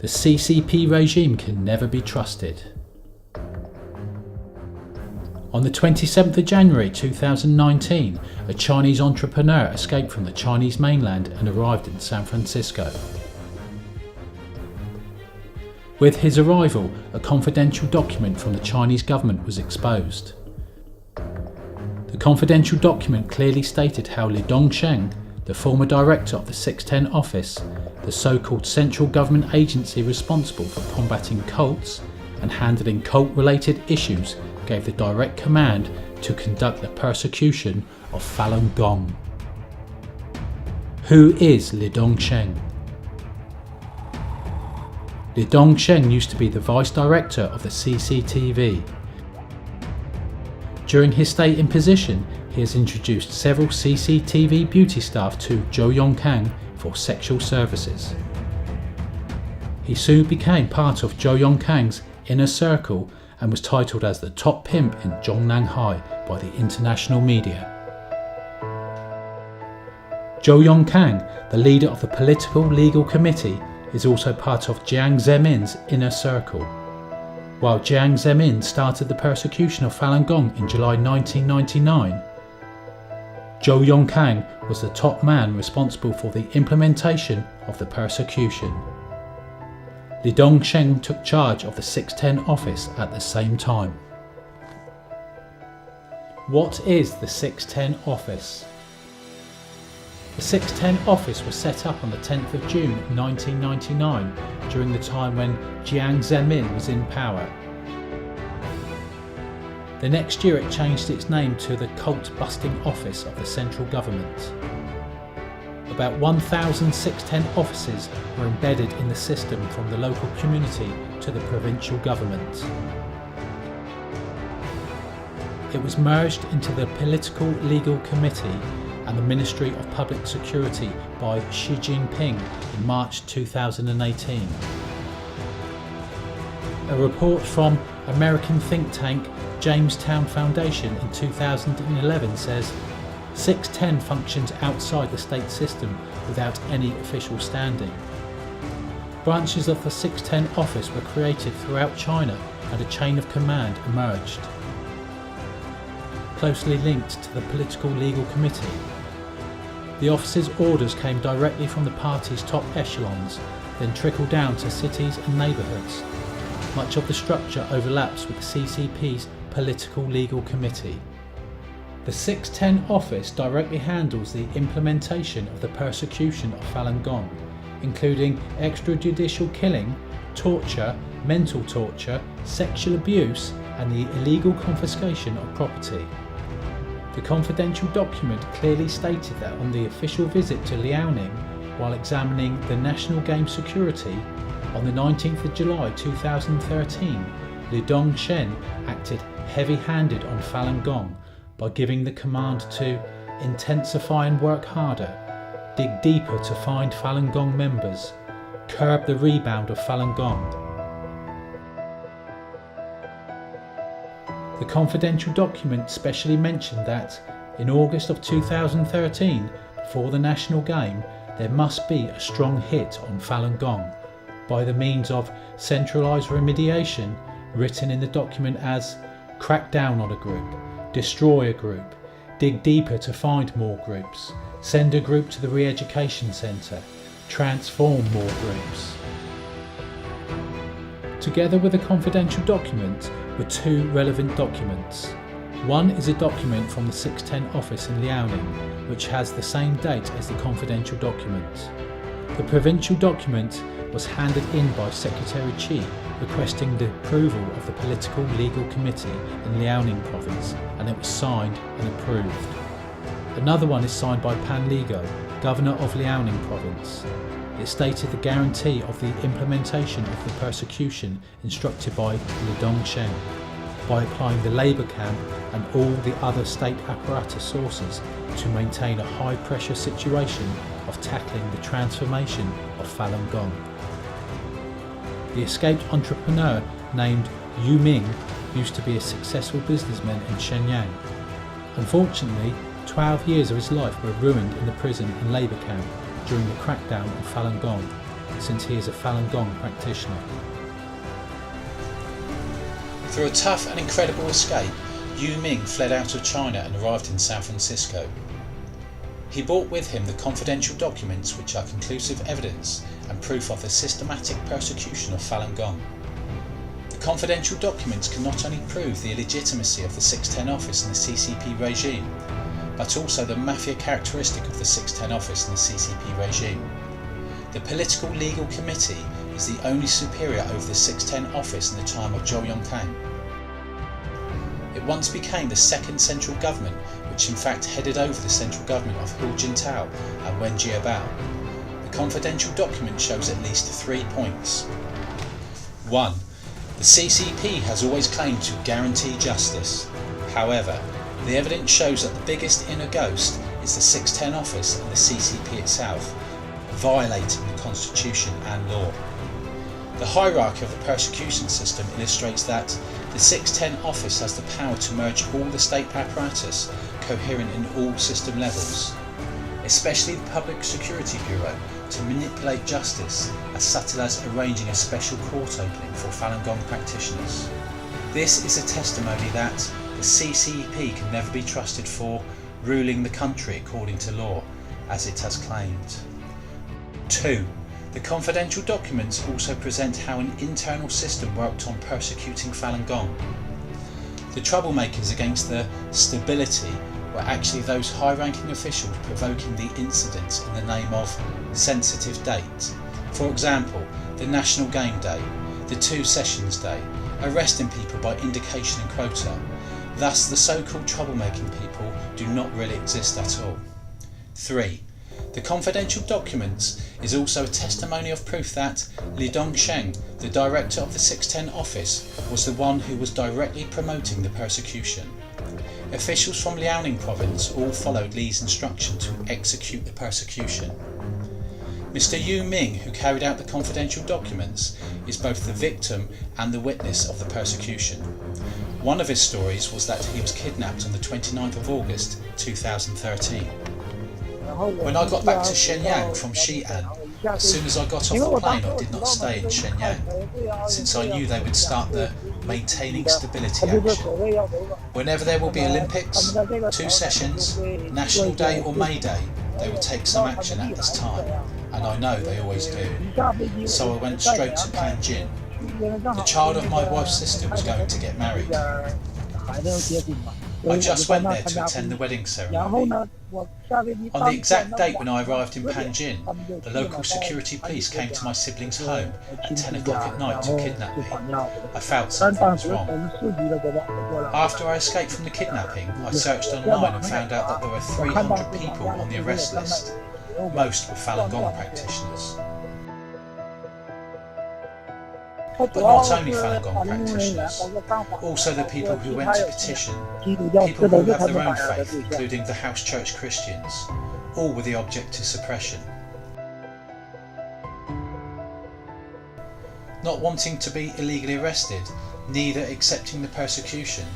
The CCP regime can never be trusted. On the 27th of January 2019, a Chinese entrepreneur escaped from the Chinese mainland and arrived in San Francisco. With his arrival, a confidential document from the Chinese government was exposed. The confidential document clearly stated how Dongsheng, the former director of the 610 office, the so-called central government agency responsible for combating cults and handling cult-related issues, gave the direct command to conduct the persecution of Falun Gong. Who is Dongsheng? Dongsheng used to be the vice director of the CCTV. During his stay in position, he has introduced several CCTV beauty staff to Zhongnanhai for sexual services. He soon became part of Zhongnanhai's inner circle and was titled as the top pimp in Zhongnanhai by the international media. Zhongnanhai, the leader of the political legal committee, is also part of Jiang Zemin's inner circle. While Jiang Zemin started the persecution of Falun Gong in July 1999, Zhongnanhai was the top man responsible for the implementation of the persecution. Dongsheng took charge of the 610 office at the same time. What is the 610 office? The 610 office was set up on the 10th of June 1999 during the time when Jiang Zemin was in power. The next year it changed its name to the Cult-Busting Office of the Central Government. About 1,610 offices were embedded in the system from the local community to the provincial government. It was merged into the Political Legal Committee and the Ministry of Public Security by Xi Jinping in March 2018. A report from American think tank Jamestown Foundation in 2011 says 610 functions outside the state system without any official standing. Branches of the 610 office were created throughout China and a chain of command emerged, closely linked to the Political Legal Committee. The office's orders came directly from the party's top echelons, then trickled down to cities and neighbourhoods. Much of the structure overlaps with the CCP's Political Legal Committee. The 610 office directly handles the implementation of the persecution of Falun Gong, including extrajudicial killing, torture, mental torture, sexual abuse, and the illegal confiscation of property. The confidential document clearly stated that on the official visit to Liaoning, while examining the national game security, on the 19th of July 2013, Dongsheng acted heavy-handed on Falun Gong by giving the command to intensify and work harder, dig deeper to find Falun Gong members, curb the rebound of Falun Gong. The confidential document specially mentioned that, in August of 2013, before the national game, there must be a strong hit on Falun Gong by the means of centralised remediation, written in the document as crack down on a group, destroy a group, dig deeper to find more groups, send a group to the re-education centre, transform more groups. Together with a confidential document were two relevant documents. One is a document from the 610 office in Liaoning, which has the same date as the confidential document. The provincial document was handed in by Secretary Qi, requesting the approval of the Political Legal Committee in Liaoning province, and it was signed and approved. Another one is signed by Pan Ligo, Governor of Liaoning province. It stated the guarantee of the implementation of the persecution instructed by Dongsheng, by applying the labour camp and all the other state apparatus sources to maintain a high-pressure situation of tackling the transformation of Falun Gong. The escaped entrepreneur named Yu Ming used to be a successful businessman in Shenyang. Unfortunately, 12 years of his life were ruined in the prison and labour camp during the crackdown on Falun Gong, since he is a Falun Gong practitioner. Through a tough and incredible escape, Yu Ming fled out of China and arrived in San Francisco. He brought with him the confidential documents which are conclusive evidence and proof of the systematic persecution of Falun Gong. The confidential documents can not only prove the illegitimacy of the 610 office and the CCP regime, but also the mafia characteristic of the 610 office and the CCP regime. The Political Legal Committee is the only superior over the 610 office in the time of Zhongnanhai. It once became the second central government, which in fact headed over the central government of Hu Jintao and Wen Jiabao. The confidential document shows at least 3 points. 1. The CCP has always claimed to guarantee justice. However, the evidence shows that the biggest inner ghost is the 610 office and the CCP itself, violating the constitution and law. The hierarchy of the persecution system illustrates that the 610 office has the power to merge all the state apparatus coherent in all system levels, especially the Public Security Bureau, to manipulate justice as subtle as arranging a special court opening for Falun Gong practitioners. This is a testimony that the CCP can never be trusted for ruling the country according to law, as it has claimed. 2. The confidential documents also present how an internal system worked on persecuting Falun Gong. The troublemakers against the stability were actually those high-ranking officials provoking the incidents in the name of sensitive date. For example, the National Game Day, the 2 Sessions Day, arresting people by indication and quota. Thus, the so-called troublemaking people do not really exist at all. 3. The confidential documents is also a testimony of proof that Li Dongsheng, the director of the 610 office, was the one who was directly promoting the persecution. Officials from Liaoning province all followed Li's instruction to execute the persecution. Mr. Yu Ming, who carried out the confidential documents, is both the victim and the witness of the persecution. One of his stories was that he was kidnapped on the 29th of August 2013. When I got back to Shenyang from Xi'an, as soon as I got off the plane I did not stay in Shenyang, since I knew they would start the maintaining stability action. Whenever there will be Olympics, 2 sessions, National Day or May Day, they will take some action at this time, and I know they always do. So I went straight to Panjin. The child of my wife's sister was going to get married. I just went there to attend the wedding ceremony. On the exact date when I arrived in Panjin, the local security police came to my siblings' home at 10 o'clock at night to kidnap me. I felt something was wrong. After I escaped from the kidnapping, I searched online and found out that there were 300 people on the arrest list. Most were Falun Gong practitioners. But not only Falun Gong practitioners, also the people who went to petition, people who have their own faith, including the house church Christians, all with the object to suppression. Not wanting to be illegally arrested, neither accepting the persecution,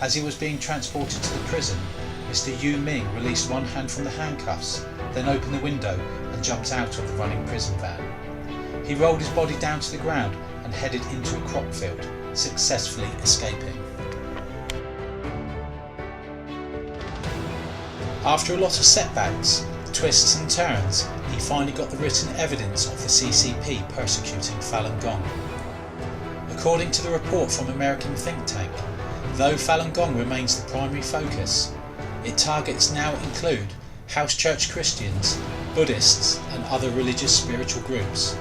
as he was being transported to the prison, Mr. Yu Ming released one hand from the handcuffs, then opened the window and jumped out of the running prison van. He rolled his body down to the ground and headed into a crop field, successfully escaping. After a lot of setbacks, twists and turns, he finally got the written evidence of the CCP persecuting Falun Gong. According to the report from American think tank, though Falun Gong remains the primary focus, its targets now include house church Christians, Buddhists and other religious spiritual groups,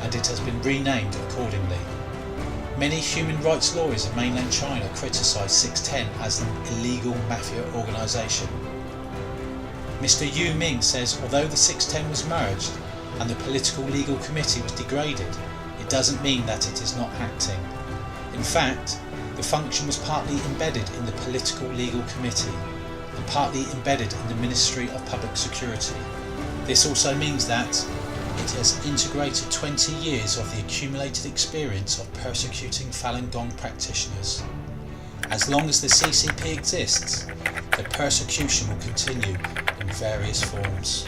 and it has been renamed accordingly. Many human rights lawyers in mainland China criticise 610 as an illegal mafia organisation. Mr. Yu Ming says although the 610 was merged and the Political Legal Committee was degraded, it doesn't mean that it is not acting. In fact, the function was partly embedded in the Political Legal Committee and partly embedded in the Ministry of Public Security. This also means that it has integrated 20 years of the accumulated experience of persecuting Falun Gong practitioners. As long as the CCP exists, the persecution will continue in various forms.